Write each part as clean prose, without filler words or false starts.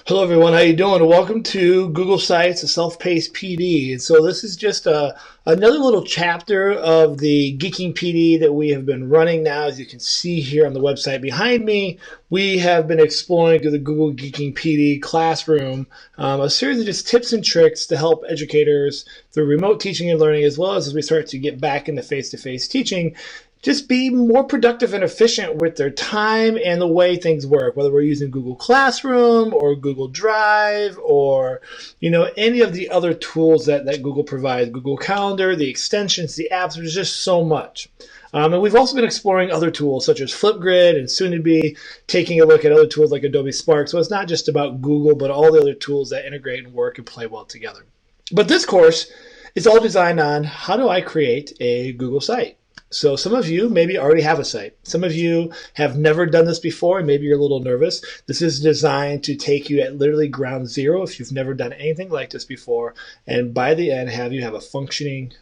Hello everyone, how you doing? Welcome to Google Sites, a self-paced PD. And so this is just another little chapter of the Geeking PD that we have been running now. As you can see here on the website behind me, we have been exploring through the Google Geeking PD classroom a series of just tips and tricks to help educators through remote teaching and learning, as well as we start to get back into face-to-face teaching, just be more productive and efficient with their time and the way things work, whether we're using Google Classroom or Google Drive or any of the other tools that Google provides, Google Calendar, the extensions, the apps. There's just so much. And we've also been exploring other tools such as Flipgrid, and soon to be taking a look at other tools like Adobe Spark. So it's not just about Google, but all the other tools that integrate and work and play well together. But this course is all designed on how do I create a Google site. So some of you maybe already have a site. Some of you have never done this before, and maybe you're a little nervous. This is designed to take you at literally ground zero if you've never done anything like this before, and by the end have you have a functioning,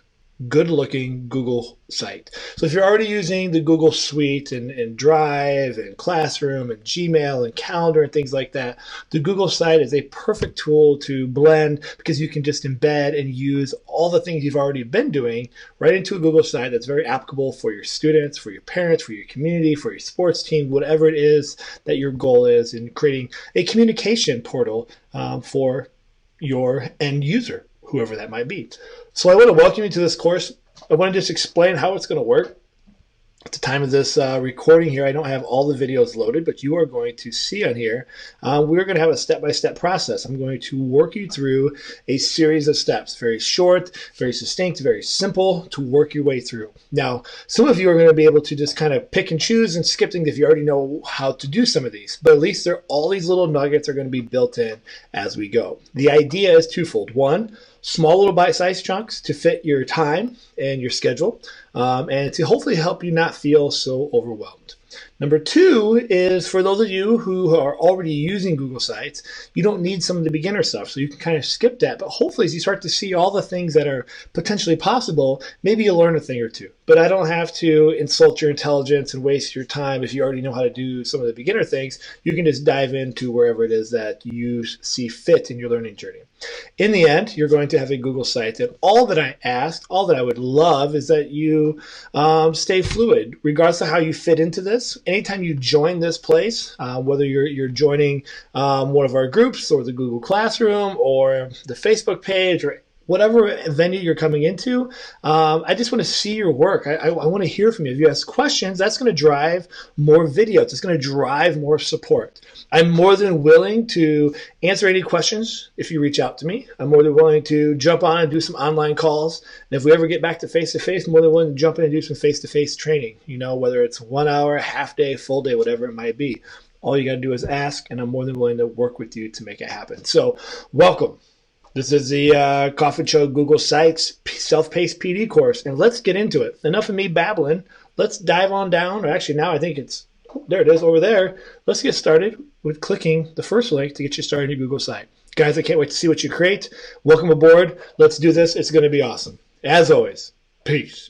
good-looking Google site. So if you're already using the Google Suite and Drive and Classroom and Gmail and Calendar and things like that, the Google site is a perfect tool to blend because you can just embed and use all the things you've already been doing right into a Google site that's very applicable for your students, for your parents, for your community, for your sports team, whatever it is that your goal is in creating a communication portal for your end user, whoever that might be. So I want to welcome you to this course. I want to just explain how it's going to work. At the time of this recording here, I don't have all the videos loaded, but you are going to see on here, we're going to have a step-by-step process. I'm going to work you through a series of steps, very short, very succinct, very simple to work your way through. Now, some of you are going to be able to just kind of pick and choose and skip things if you already know how to do some of these, but at least all these little nuggets are going to be built in as we go. The idea is twofold. One, small little bite-sized chunks to fit your time and your schedule, and to hopefully help you not feel so overwhelmed. Number two is for those of you who are already using Google Sites, you don't need some of the beginner stuff, so you can kind of skip that. But hopefully as you start to see all the things that are potentially possible, maybe you'll learn a thing or two. But I don't have to insult your intelligence and waste your time if you already know how to do some of the beginner things. You can just dive into wherever it is that you see fit in your learning journey. In the end, you're going to have a Google site, and all that I ask, all that I would love is that you stay fluid, regardless of how you fit into this. Anytime you join this place, whether you're joining one of our groups or the Google Classroom or the Facebook page or whatever venue you're coming into, I just want to see your work. I want to hear from you. If you ask questions, that's going to drive more videos. It's going to drive more support. I'm more than willing to answer any questions if you reach out to me. I'm more than willing to jump on and do some online calls. And if we ever get back to face-to-face, I'm more than willing to jump in and do some face-to-face training, whether it's 1 hour, half day, full day, whatever it might be. All you got to do is ask, and I'm more than willing to work with you to make it happen. So welcome. This is the Coffin Show Google Sites Self-Paced PD course, and let's get into it. Enough of me babbling. Let's dive on down, or actually now I think there it is over there. Let's get started with clicking the first link to get you started in your Google site. Guys, I can't wait to see what you create. Welcome aboard. Let's do this. It's going to be awesome. As always, peace.